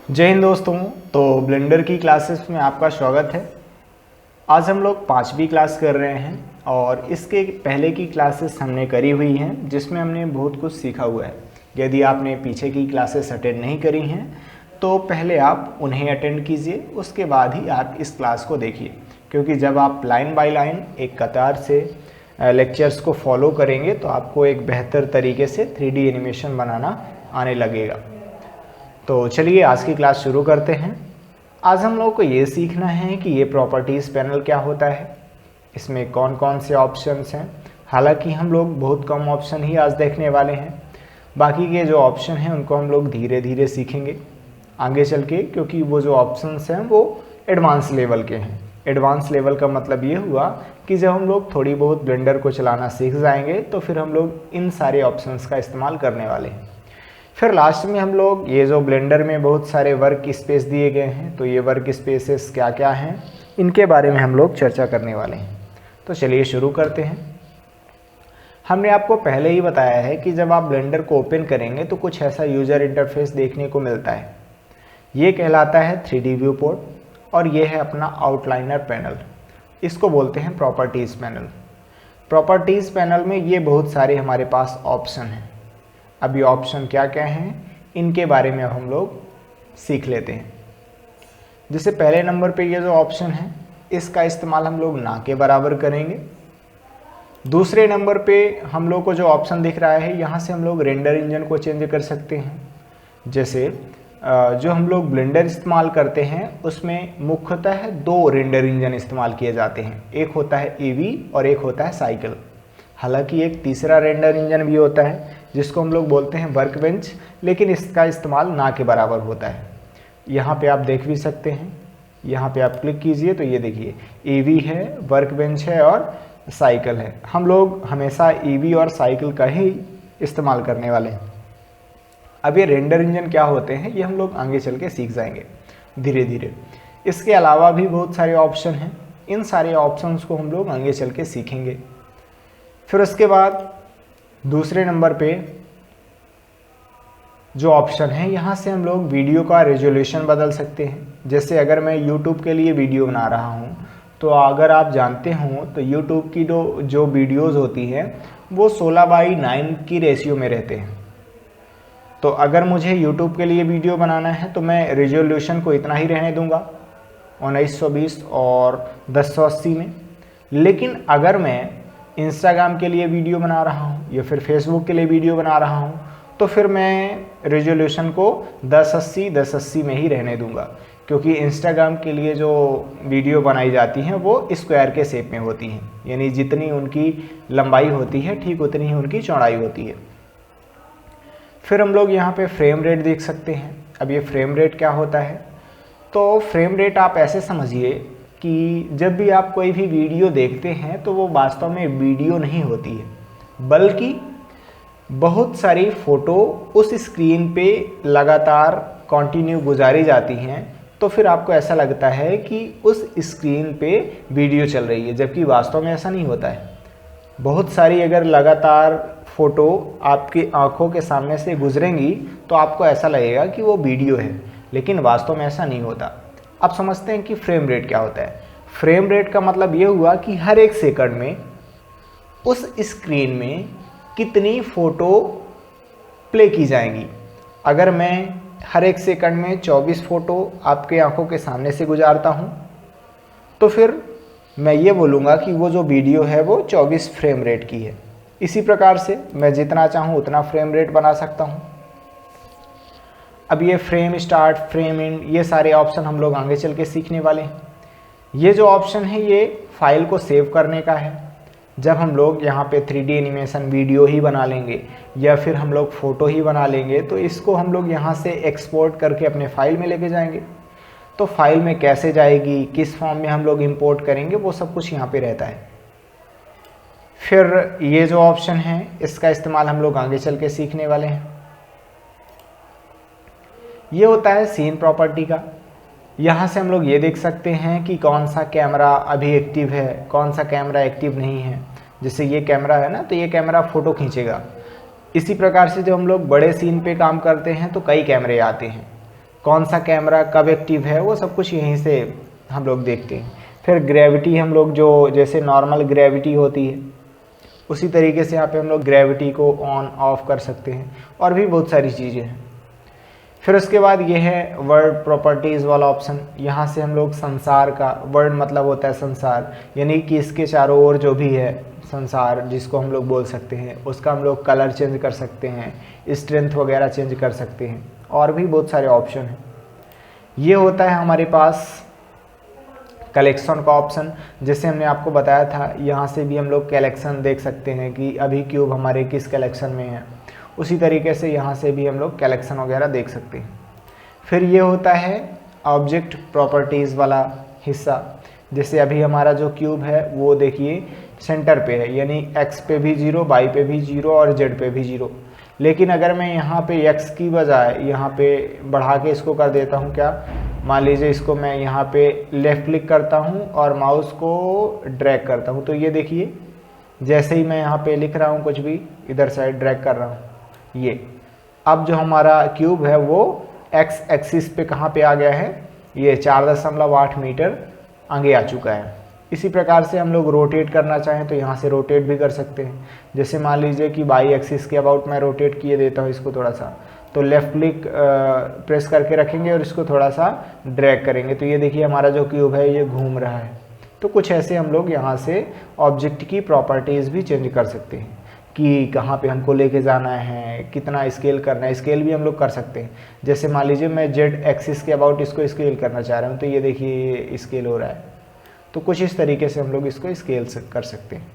जय हिंद दोस्तों। तो ब्लेंडर की क्लासेस में आपका स्वागत है। आज हम लोग 5वीं क्लास कर रहे हैं और इसके पहले की क्लासेस हमने करी हुई हैं जिसमें हमने बहुत कुछ सीखा हुआ है। यदि आपने पीछे की क्लासेस अटेंड नहीं करी हैं तो पहले आप उन्हें अटेंड कीजिए, उसके बाद ही आप इस क्लास को देखिए, क्योंकि जब आप लाइन बाय लाइन एक कतार से लेक्चर्स को फॉलो करेंगे तो आपको एक बेहतर तरीके से 3D एनिमेशन बनाना आने लगेगा। तो चलिए आज की क्लास शुरू करते हैं। आज हम लोग को ये सीखना है कि ये प्रॉपर्टीज़ पैनल क्या होता है, इसमें कौन कौन से ऑप्शंस हैं। हालांकि हम लोग बहुत कम ऑप्शन ही आज देखने वाले हैं, बाकी के जो ऑप्शन हैं उनको हम लोग धीरे धीरे सीखेंगे आगे चल के, क्योंकि वो जो ऑप्शंस हैं वो एडवांस लेवल के हैं। एडवांस लेवल का मतलब ये हुआ कि जब हम लोग थोड़ी बहुत ब्लेंडर को चलाना सीख जाएंगे तो फिर हम लोग इन सारे ऑप्शंस का इस्तेमाल करने वाले हैं। फिर लास्ट में हम लोग ये जो ब्लेंडर में बहुत सारे वर्क स्पेस दिए गए हैं, तो ये वर्क स्पेसेस क्या क्या हैं इनके बारे में हम लोग चर्चा करने वाले हैं। तो चलिए शुरू करते हैं। हमने आपको पहले ही बताया है कि जब आप ब्लेंडर को ओपन करेंगे तो कुछ ऐसा यूज़र इंटरफेस देखने को मिलता है। ये कहलाता है 3D व्यू पोर्ट और ये है अपना आउटलाइनर पैनल। इसको बोलते हैं प्रॉपर्टीज़ पैनल। प्रॉपर्टीज़ पैनल में ये बहुत सारे हमारे पास ऑप्शन हैं। अब ये ऑप्शन क्या क्या हैं इनके बारे में अब हम लोग सीख लेते हैं। जैसे पहले नंबर पे ये जो ऑप्शन है इसका इस्तेमाल हम लोग ना के बराबर करेंगे। दूसरे नंबर पे हम लोग को जो ऑप्शन दिख रहा है यहाँ से हम लोग रेंडर इंजन को चेंज कर सकते हैं। जैसे जो हम लोग ब्लेंडर इस्तेमाल करते हैं उसमें मुख्यतः 2 रेंडर इंजन इस्तेमाल किए जाते हैं, एक होता है ईवी और एक होता है साइकिल। हालांकि एक तीसरा रेंडर इंजन भी होता है जिसको हम लोग बोलते हैं वर्क बेंच, लेकिन इसका इस्तेमाल ना के बराबर होता है। यहाँ पे आप देख भी सकते हैं, यहाँ पे आप क्लिक कीजिए तो ये देखिए ईवी है, वर्क बेंच है और साइकिल है। हम लोग हमेशा ईवी और साइकिल का ही इस्तेमाल करने वाले हैं। अब ये रेंडर इंजन क्या होते हैं ये हम लोग आगे चल के सीख जाएंगे धीरे धीरे। इसके अलावा भी बहुत सारे ऑप्शन हैं, इन सारे ऑप्शंस को हम लोग आगे चल के सीखेंगे। फिर उसके बाद दूसरे नंबर पे जो ऑप्शन है यहाँ से हम लोग वीडियो का रेजोल्यूशन बदल सकते हैं। जैसे अगर मैं YouTube के लिए वीडियो बना रहा हूँ तो अगर आप जानते हो तो YouTube की जो वीडियोज़ होती हैं वो 16:9 की रेशियो में रहते हैं। तो अगर मुझे YouTube के लिए वीडियो बनाना है तो मैं रेजोल्यूशन को इतना ही रहने दूंगा 1920 और 1080 में। लेकिन अगर मैं इंस्टाग्राम के लिए वीडियो बना रहा हूँ या फिर फेसबुक के लिए वीडियो बना रहा हूँ तो फिर मैं रेजोल्यूशन को 1080 में ही रहने दूंगा, क्योंकि इंस्टाग्राम के लिए जो वीडियो बनाई जाती हैं वो स्क्वायर के शेप में होती हैं, यानी जितनी उनकी लंबाई होती है ठीक उतनी ही उनकी चौड़ाई होती है। फिर हम लोग यहाँ पे फ्रेम रेट देख सकते हैं। अब ये फ्रेम रेट क्या होता है, तो फ्रेम रेट आप ऐसे समझिए कि जब भी आप कोई भी वीडियो देखते हैं तो वो वास्तव में वीडियो नहीं होती है, बल्कि बहुत सारी फ़ोटो उस स्क्रीन पे लगातार कंटिन्यू गुजारी जाती हैं। तो फिर आपको ऐसा लगता है कि उस स्क्रीन पे वीडियो चल रही है, जबकि वास्तव में ऐसा नहीं होता है। बहुत सारी अगर लगातार फ़ोटो आपकी आँखों के सामने से गुजरेंगी तो आपको ऐसा लगेगा कि वो वीडियो है, लेकिन वास्तव में ऐसा नहीं होता। अब समझते हैं कि फ्रेम रेट क्या होता है। फ्रेम रेट का मतलब ये हुआ कि हर एक सेकंड में उस स्क्रीन में कितनी फ़ोटो प्ले की जाएंगी। अगर मैं हर एक सेकंड में 24 फ़ोटो आपके आंखों के सामने से गुजारता हूँ तो फिर मैं ये बोलूँगा कि वो जो वीडियो है वो 24 फ्रेम रेट की है। इसी प्रकार से मैं जितना चाहूँ उतना फ्रेम रेट बना सकता हूँ। अब ये फ्रेम स्टार्ट, फ्रेम एंड, ये सारे ऑप्शन हम लोग आगे चल के सीखने वाले हैं। ये जो ऑप्शन है ये फाइल को सेव करने का है। जब हम लोग यहाँ पे 3D एनिमेशन वीडियो ही बना लेंगे या फिर हम लोग फ़ोटो ही बना लेंगे तो इसको हम लोग यहाँ से एक्सपोर्ट करके अपने फाइल में लेके जाएंगे। तो फाइल में कैसे जाएगी, किस फॉर्म में हम लोग इंपोर्ट करेंगे, वो सब कुछ यहाँ पे रहता है। फिर ये जो ऑप्शन है इसका इस्तेमाल हम लोग आगे चल के सीखने वाले हैं। ये होता है सीन प्रॉपर्टी का। यहाँ से हम लोग ये देख सकते हैं कि कौन सा कैमरा अभी एक्टिव है, कौन सा कैमरा एक्टिव नहीं है। जैसे ये कैमरा है ना, तो ये कैमरा फ़ोटो खींचेगा। इसी प्रकार से जब हम लोग बड़े सीन पे काम करते हैं तो कई कैमरे आते हैं। कौन सा कैमरा कब एक्टिव है, वो सब कुछ यहीं से हम लोग देखते हैं। फिर ग्रेविटी हम लोग जो जैसे नॉर्मल ग्रेविटी होती है उसी तरीके से यहाँ पे हम लोग ग्रेविटी को ऑन ऑफ कर सकते हैं, और भी बहुत सारी चीज़ें हैं। फिर उसके बाद ये है वर्ड प्रॉपर्टीज़ वाला ऑप्शन। यहाँ से हम लोग संसार का, वर्ड मतलब होता है संसार, यानी कि इसके चारों ओर जो भी है संसार जिसको हम लोग बोल सकते हैं, उसका हम लोग कलर चेंज कर सकते हैं, स्ट्रेंथ वगैरह चेंज कर सकते हैं, और भी बहुत सारे ऑप्शन हैं। ये होता है हमारे पास कलेक्शन का ऑप्शन। जैसे हमने आपको बताया था, यहाँ से भी हम लोग कलेक्शन देख सकते हैं कि अभी क्यूब हमारे किस कलेक्शन में है, उसी तरीके से यहाँ से भी हम लोग कलेक्शन वगैरह देख सकते हैं। फिर ये होता है ऑब्जेक्ट प्रॉपर्टीज़ वाला हिस्सा। जैसे अभी हमारा जो क्यूब है वो देखिए सेंटर पे है, यानी एक्स पे भी 0, वाई पे भी 0 और जेड पे भी 0। लेकिन अगर मैं यहाँ पे एक्स की बजाय यहाँ पे बढ़ा के इसको कर देता हूँ, क्या मान लीजिए इसको मैं यहाँ पे लेफ़्ट क्लिक करता हूँ और माउस को ड्रैग करता हूँ, तो ये देखिए जैसे ही मैं यहाँ पे लिख रहा हूँ कुछ भी, इधर साइड ड्रैग कर रहा हूँ, ये अब जो हमारा क्यूब है वो एक्स एक्सिस पे कहाँ पे आ गया है, ये 4.8 मीटर आगे आ चुका है। इसी प्रकार से हम लोग रोटेट करना चाहें तो यहाँ से रोटेट भी कर सकते हैं। जैसे मान लीजिए कि बाई एक्सिस के अबाउट मैं रोटेट किए देता हूँ इसको थोड़ा सा, तो लेफ़्ट क्लिक प्रेस करके रखेंगे और इसको थोड़ा सा ड्रैग करेंगे, तो ये देखिए हमारा जो क्यूब है ये घूम रहा है। तो कुछ ऐसे हम लोग यहाँ से ऑब्जेक्ट की प्रॉपर्टीज़ भी चेंज कर सकते हैं कि कहाँ पे हमको लेके जाना है, कितना स्केल करना है, स्केल भी हम लोग कर सकते हैं। जैसे मान लीजिए मैं जेड एक्सिस के अबाउट इसको स्केल करना चाह रहा हूँ, तो ये देखिए ये स्केल हो रहा है। तो कुछ इस तरीके से हम लोग इसको स्केल कर सकते हैं।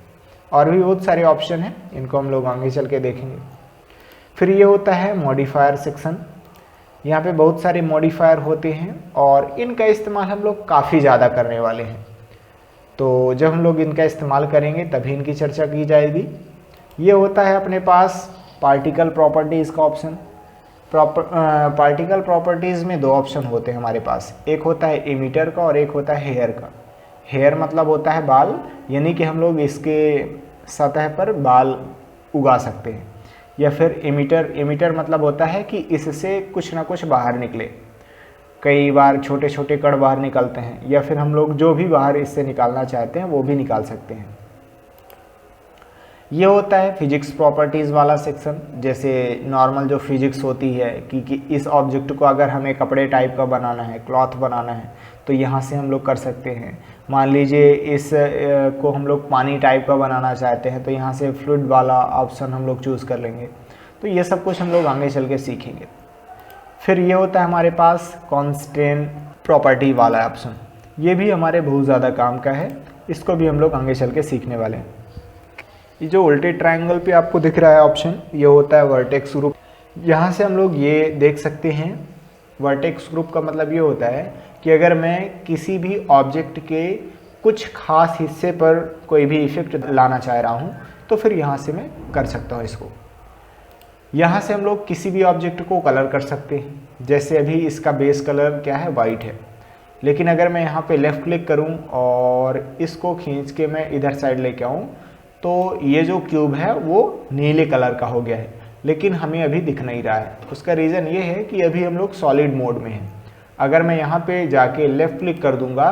और भी बहुत सारे ऑप्शन हैं, इनको हम लोग आगे चल के देखेंगे। फिर ये होता है मॉडिफायर सेक्शन। यहाँ पे बहुत सारे मॉडिफायर होते हैं और इनका इस्तेमाल हम लोग काफ़ी ज़्यादा करने वाले हैं, तो जब हम लोग इनका इस्तेमाल करेंगे तभी इनकी चर्चा की जाएगी। ये होता है अपने पास पार्टिकल प्रॉपर्टीज़ का ऑप्शन। पार्टिकल प्रॉपर्टीज़ में दो ऑप्शन होते हैं हमारे पास, एक होता है एमिटर का और एक होता है हेयर का। हेयर मतलब होता है बाल, यानी कि हम लोग इसके सतह पर बाल उगा सकते हैं। या फिर एमिटर मतलब होता है कि इससे कुछ ना कुछ बाहर निकले, कई बार छोटे छोटे कण बाहर निकलते हैं, या फिर हम लोग जो भी बाहर इससे निकालना चाहते हैं वो भी निकाल सकते हैं। ये होता है फिजिक्स प्रॉपर्टीज़ वाला सेक्शन। जैसे नॉर्मल जो फिजिक्स होती है कि इस ऑब्जेक्ट को अगर हमें कपड़े टाइप का बनाना है, क्लॉथ बनाना है, तो यहाँ से हम लोग कर सकते हैं। मान लीजिए इस को हम लोग पानी टाइप का बनाना चाहते हैं, तो यहाँ से फ्लूइड वाला ऑप्शन हम लोग चूज़ कर लेंगे। तो ये सब कुछ हम लोग आगे चल के सीखेंगे। फिर ये होता है हमारे पास कॉन्स्टेंट प्रॉपर्टी वाला ऑप्शन। ये भी हमारे बहुत ज़्यादा काम का है, इसको भी हम लोग आगे चल के सीखने वाले हैं। ये जो उल्टे ट्रायंगल पे आपको दिख रहा है ऑप्शन, ये होता है वर्टेक्स ग्रुप। यहाँ से हम लोग ये देख सकते हैं, वर्टेक्स ग्रुप का मतलब ये होता है कि अगर मैं किसी भी ऑब्जेक्ट के कुछ खास हिस्से पर कोई भी इफेक्ट लाना चाह रहा हूँ, तो फिर यहाँ से मैं कर सकता हूँ इसको। यहाँ से हम लोग किसी भी ऑब्जेक्ट को कलर कर सकते हैं। जैसे अभी इसका बेस कलर क्या है, वाइट है, लेकिन अगर मैं यहाँ पे लेफ़्ट क्लिक करूँ और इसको खींच के मैं इधर साइड लेके आऊँ, तो ये जो क्यूब है वो नीले कलर का हो गया है, लेकिन हमें अभी दिख नहीं रहा है। उसका रीज़न ये है कि अभी हम लोग सॉलिड मोड में हैं। अगर मैं यहाँ पे जाके लेफ़्ट क्लिक कर दूंगा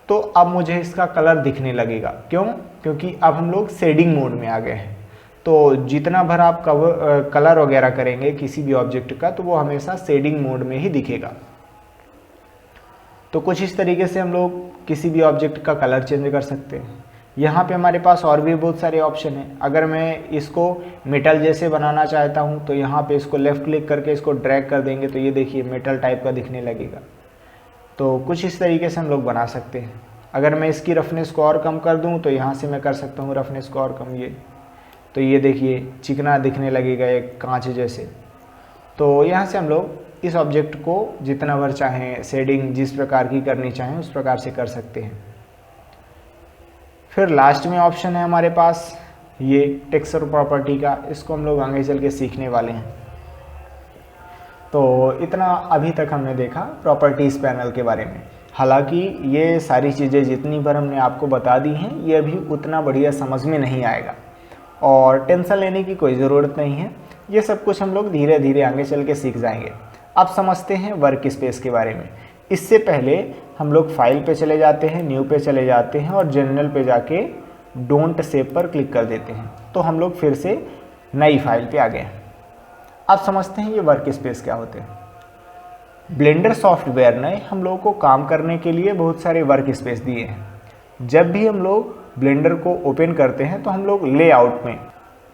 तो अब मुझे इसका कलर दिखने लगेगा। क्यों? क्योंकि अब हम लोग शेडिंग मोड में आ गए हैं। तो जितना भर आप कलर वगैरह करेंगे किसी भी ऑब्जेक्ट का, तो वो हमेशा शेडिंग मोड में ही दिखेगा। तो कुछ इस तरीके से हम लोग किसी भी ऑब्जेक्ट का कलर चेंज कर सकते हैं। यहाँ पे हमारे पास और भी बहुत सारे ऑप्शन हैं। अगर मैं इसको मेटल जैसे बनाना चाहता हूँ, तो यहाँ पे इसको लेफ़्ट क्लिक करके इसको ड्रैग कर देंगे, तो ये देखिए मेटल टाइप का दिखने लगेगा। तो कुछ इस तरीके से हम लोग बना सकते हैं। अगर मैं इसकी रफनेस को और कम कर दूँ, तो यहाँ से मैं कर सकता हूँ रफनेस को और कम, तो ये देखिए चिकना दिखने लगेगा एक कांच जैसे। तो यहाँ से हम लोग इस ऑब्जेक्ट को जितना भर चाहें, शेडिंग जिस प्रकार की करनी चाहें उस प्रकार से कर सकते हैं। फिर लास्ट में ऑप्शन है हमारे पास ये टेक्सचर प्रॉपर्टी का, इसको हम लोग आगे चल के सीखने वाले हैं। तो इतना अभी तक हमने देखा प्रॉपर्टीज़ पैनल के बारे में। हालांकि ये सारी चीज़ें जितनी बार हमने आपको बता दी हैं, ये अभी उतना बढ़िया समझ में नहीं आएगा और टेंशन लेने की कोई ज़रूरत नहीं है। ये सब कुछ हम लोग धीरे धीरे आगे चल के सीख जाएंगे। अब समझते हैं वर्क स्पेस के बारे में। इससे पहले हम लोग फाइल पे चले जाते हैं, न्यू पे चले जाते हैं और जनरल पे जाके डोंट सेव पर क्लिक कर देते हैं, तो हम लोग फिर से नई फाइल पे आ गए। अब समझते हैं ये वर्क स्पेस क्या होते हैं। ब्लेंडर सॉफ्टवेयर ने हम लोगों को काम करने के लिए बहुत सारे वर्क स्पेस दिए हैं। जब भी हम लोग ब्लेंडर को ओपन करते हैं तो हम लोग लेआउट में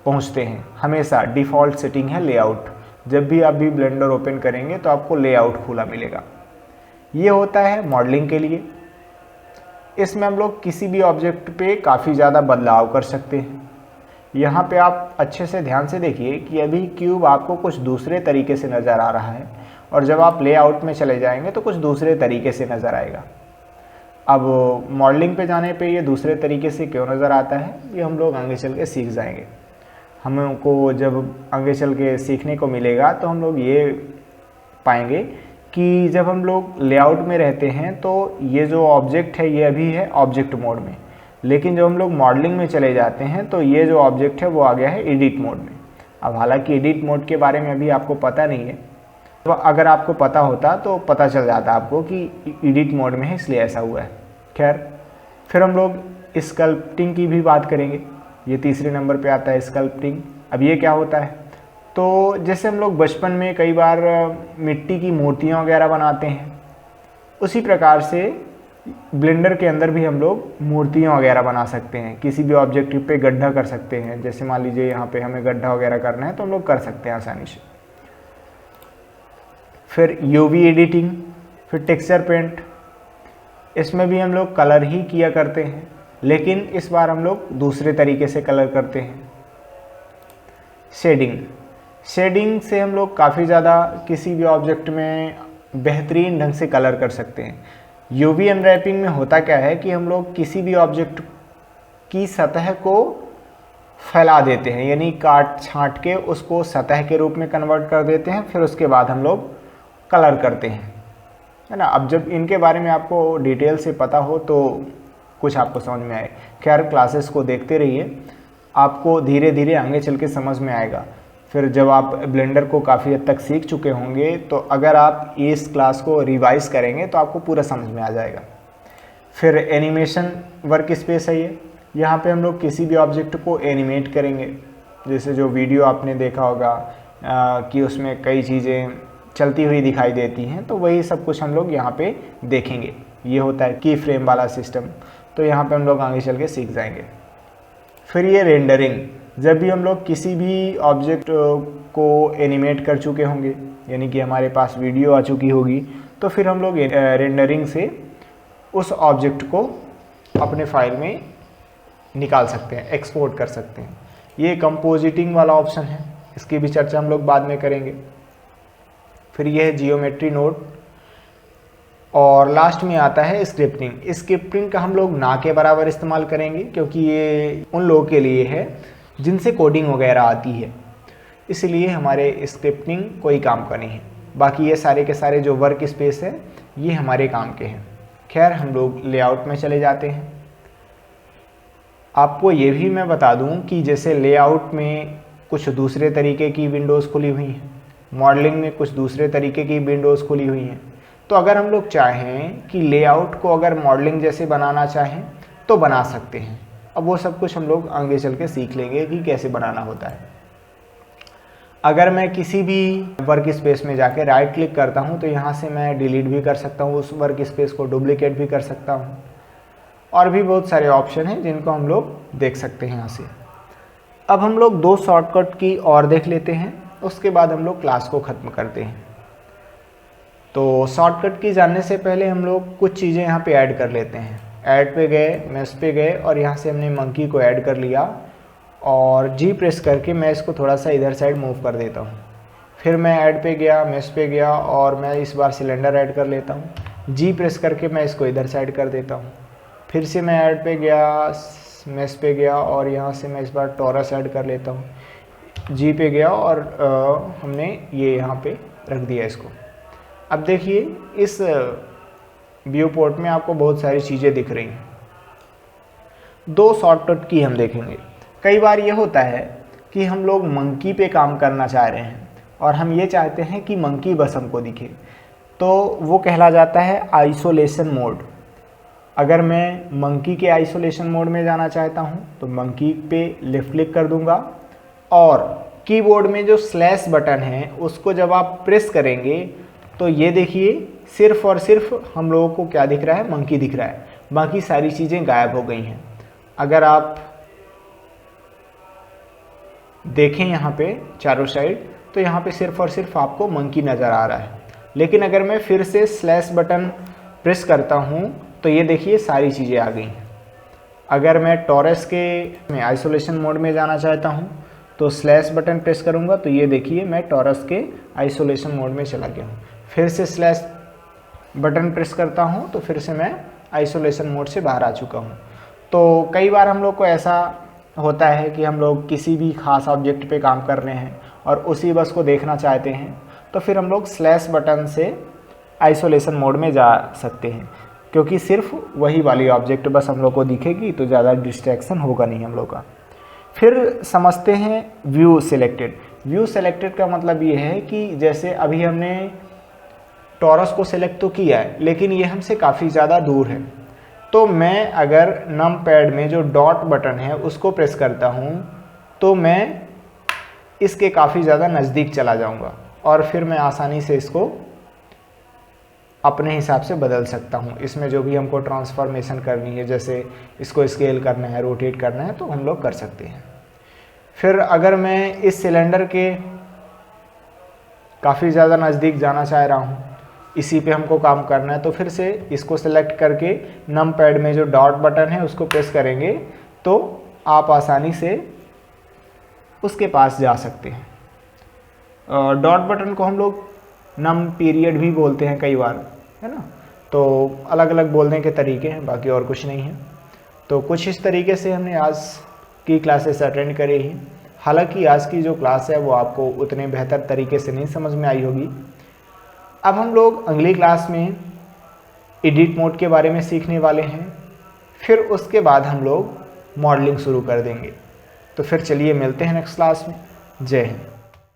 पहुंचते हैं। हमेशा डिफ़ॉल्ट सेटिंग है लेआउट। जब भी आप भी ब्लेंडर ओपन करेंगे तो आपको लेआउट खुला मिलेगा। ये होता है मॉडलिंग के लिए। इसमें हम लोग किसी भी ऑब्जेक्ट पे काफ़ी ज़्यादा बदलाव कर सकते हैं। यहाँ पे आप अच्छे से ध्यान से देखिए कि अभी क्यूब आपको कुछ दूसरे तरीके से नज़र आ रहा है और जब आप लेआउट में चले जाएंगे तो कुछ दूसरे तरीके से नज़र आएगा। अब मॉडलिंग पे जाने पे ये दूसरे तरीके से क्यों नज़र आता है, ये हम लोग आगे चल के सीख जाएंगे। हमको जब आगे चल के सीखने को मिलेगा तो हम लोग ये पाएंगे कि जब हम लोग लेआउट में रहते हैं तो ये जो ऑब्जेक्ट है ये अभी है ऑब्जेक्ट मोड में, लेकिन जब हम लोग मॉडलिंग में चले जाते हैं तो ये जो ऑब्जेक्ट है वो आ गया है एडिट मोड में। अब हालांकि एडिट मोड के बारे में अभी आपको पता नहीं है, तो अगर आपको पता होता तो पता चल जाता आपको कि एडिट मोड में है इसलिए ऐसा हुआ है। खैर, फिर हम लोग स्कल्पटिंग की भी बात करेंगे। ये तीसरे नंबर पे आता है स्कल्पटिंग। अब ये क्या होता है, तो जैसे हम लोग बचपन में कई बार मिट्टी की मूर्तियाँ वगैरह बनाते हैं, उसी प्रकार से ब्लेंडर के अंदर भी हम लोग मूर्तियाँ वगैरह बना सकते हैं। किसी भी ऑब्जेक्ट पे गड्ढा कर सकते हैं। जैसे मान लीजिए यहाँ पे हमें गड्ढा वगैरह करना है तो हम लोग कर सकते हैं आसानी से। फिर यूवी एडिटिंग, फिर टेक्सचर पेंट, इसमें भी हम लोग कलर ही किया करते हैं, लेकिन इस बार हम लोग दूसरे तरीके से कलर करते हैं। शेडिंग, शेडिंग से हम लोग काफ़ी ज़्यादा किसी भी ऑब्जेक्ट में बेहतरीन ढंग से कलर कर सकते हैं। यूवी अनरैपिंग में होता क्या है कि हम लोग किसी भी ऑब्जेक्ट की सतह को फैला देते हैं, यानी काट छांट के उसको सतह के रूप में कन्वर्ट कर देते हैं, फिर उसके बाद हम लोग कलर करते हैं, है ना। अब जब इनके बारे में आपको डिटेल से पता हो तो कुछ आपको समझ में आए। खैर, क्लासेस को देखते रहिए, आपको धीरे धीरे आगे चल के समझ में आएगा। फिर जब आप ब्लेंडर को काफ़ी हद तक सीख चुके होंगे तो अगर आप इस क्लास को रिवाइज करेंगे तो आपको पूरा समझ में आ जाएगा। फिर एनिमेशन वर्क स्पेस है ये। यहाँ पे हम लोग किसी भी ऑब्जेक्ट को एनिमेट करेंगे। जैसे जो वीडियो आपने देखा होगा कि उसमें कई चीज़ें चलती हुई दिखाई देती हैं, तो वही सब कुछ हम लोग यहाँ पे देखेंगे। ये होता है की फ्रेम वाला सिस्टम, तो यहाँ पे हम लोग आगे चल के सीख जाएंगे। फिर ये रेंडरिंग, जब भी हम लोग किसी भी ऑब्जेक्ट को एनिमेट कर चुके होंगे, यानी कि हमारे पास वीडियो आ चुकी होगी, तो फिर हम लोग रेंडरिंग से उस ऑब्जेक्ट को अपने फाइल में निकाल सकते हैं, एक्सपोर्ट कर सकते हैं। ये कंपोजिटिंग वाला ऑप्शन है, इसकी भी चर्चा हम लोग बाद में करेंगे। फिर ये है जियोमेट्री नोड, और लास्ट में आता है स्क्रिप्टिंग। स्क्रिप्टिंग का हम लोग ना के बराबर इस्तेमाल करेंगे, क्योंकि ये उन लोगों के लिए है जिनसे कोडिंग वगैरह आती है, इसलिए हमारे स्क्रिप्टिंग कोई काम का नहीं है। बाकी ये सारे के सारे जो वर्क स्पेस है ये हमारे काम के हैं। खैर, हम लोग लेआउट में चले जाते हैं। आपको ये भी मैं बता दूं कि जैसे लेआउट में कुछ दूसरे तरीके की विंडोज़ खुली हुई हैं, मॉडलिंग में कुछ दूसरे तरीके की विंडोज़ खुली हुई हैं, तो अगर हम लोग चाहें कि लेआउट को अगर मॉडलिंग जैसे बनाना चाहें तो बना सकते हैं। अब वो सब कुछ हम लोग आगे चल के सीख लेंगे कि कैसे बनाना होता है। अगर मैं किसी भी वर्क स्पेस में जाके राइट क्लिक करता हूँ तो यहाँ से मैं डिलीट भी कर सकता हूँ, उस वर्क स्पेस को डुप्लीकेट भी कर सकता हूँ, और भी बहुत सारे ऑप्शन हैं जिनको हम लोग देख सकते हैं यहाँ से। अब हम लोग 2 शॉर्टकट की और देख लेते हैं, उसके बाद हम लोग क्लास को ख़त्म करते हैं। तो शॉर्टकट की जानने से पहले हम लोग कुछ चीज़ें यहाँ पे ऐड कर लेते हैं। ऐड पे गए, मेश पे गए, और यहाँ से हमने मंकी को ऐड कर लिया, और जी प्रेस करके मैं इसको थोड़ा सा इधर साइड मूव कर देता हूँ। फिर मैं ऐड पे गया, मेश पे गया, और मैं इस बार सिलेंडर ऐड कर लेता हूँ। जी प्रेस करके मैं इसको इधर साइड कर देता हूँ। फिर से मैं ऐड पे गया, मेश पे गया, और यहाँ से मैं इस बार टॉरस ऐड कर लेता हूँ। जी पे गया, और हमने ये यहाँ पे रख दिया इसको। अब देखिए, इस व्यू पोर्ट में आपको बहुत सारी चीज़ें दिख रही हैं। 2 शॉर्टकट की हम देखेंगे। कई बार ये होता है कि हम लोग मंकी पे काम करना चाह रहे हैं, और हम ये चाहते हैं कि मंकी बस हमको दिखे, तो वो कहला जाता है आइसोलेशन मोड। अगर मैं मंकी के आइसोलेशन मोड में जाना चाहता हूँ तो मंकी पे लेफ्ट क्लिक कर दूंगा और कीबोर्ड में जो स्लैश बटन है उसको जब आप प्रेस करेंगे तो ये देखिए सिर्फ और सिर्फ हम लोगों को क्या दिख रहा है, मंकी दिख रहा है, बाकी सारी चीज़ें गायब हो गई हैं। अगर आप देखें यहाँ पे चारों साइड तो यहाँ पे सिर्फ और सिर्फ आपको मंकी नज़र आ रहा है। लेकिन अगर मैं फिर से स्लैश बटन प्रेस करता हूँ तो ये देखिए सारी चीज़ें आ गई हैं। अगर मैं टॉरस के आइसोलेशन मोड में जाना चाहता हूँ तो स्लैश बटन प्रेस करूँगा तो ये देखिए मैं टॉरस के आइसोलेशन मोड में चला गया हूँ। फिर से स्लैश बटन प्रेस करता हूँ तो फिर से मैं आइसोलेशन मोड से बाहर आ चुका हूँ। तो कई बार हम लोग को ऐसा होता है कि हम लोग किसी भी खास ऑब्जेक्ट पे काम कर रहे हैं और उसी बस को देखना चाहते हैं, तो फिर हम लोग स्लैश बटन से आइसोलेशन मोड में जा सकते हैं, क्योंकि सिर्फ वही वाली ऑब्जेक्ट बस हम लोग को दिखेगी, तो ज़्यादा डिस्ट्रैक्शन होगा नहीं हम लोग का। फिर समझते हैं व्यू सिलेक्टेड। व्यू सिलेक्टेड का मतलब ये है कि जैसे अभी हमने टॉरस को सिलेक्ट तो किया है लेकिन ये हमसे काफ़ी ज़्यादा दूर है, तो मैं अगर नम पैड में जो डॉट बटन है उसको प्रेस करता हूँ तो मैं इसके काफ़ी ज़्यादा नज़दीक चला जाऊँगा और फिर मैं आसानी से इसको अपने हिसाब से बदल सकता हूँ। इसमें जो भी हमको ट्रांसफॉर्मेशन करनी है, जैसे इसको स्केल करना है, रोटेट करना है, तो हम लोग कर सकते हैं। फिर अगर मैं इस सिलेंडर के काफ़ी ज़्यादा नज़दीक जाना चाह रहा हूँ, इसी पे हमको काम करना है, तो फिर से इसको सेलेक्ट करके नम पैड में जो डॉट बटन है उसको प्रेस करेंगे तो आप आसानी से उसके पास जा सकते हैं। डॉट बटन को हम लोग नम पीरियड भी बोलते हैं कई बार, है ना, तो अलग अलग बोलने के तरीके हैं, बाकी और कुछ नहीं है। तो कुछ इस तरीके से हमने आज की क्लासेस अटेंड करी हैं। हालांकि आज की जो क्लास है वो आपको उतने बेहतर तरीके से नहीं समझ में आई होगी। अब हम लोग अगली क्लास में एडिट मोड के बारे में सीखने वाले हैं, फिर उसके बाद हम लोग मॉडलिंग शुरू कर देंगे। तो फिर चलिए मिलते हैं नेक्स्ट क्लास में। जय हिंद।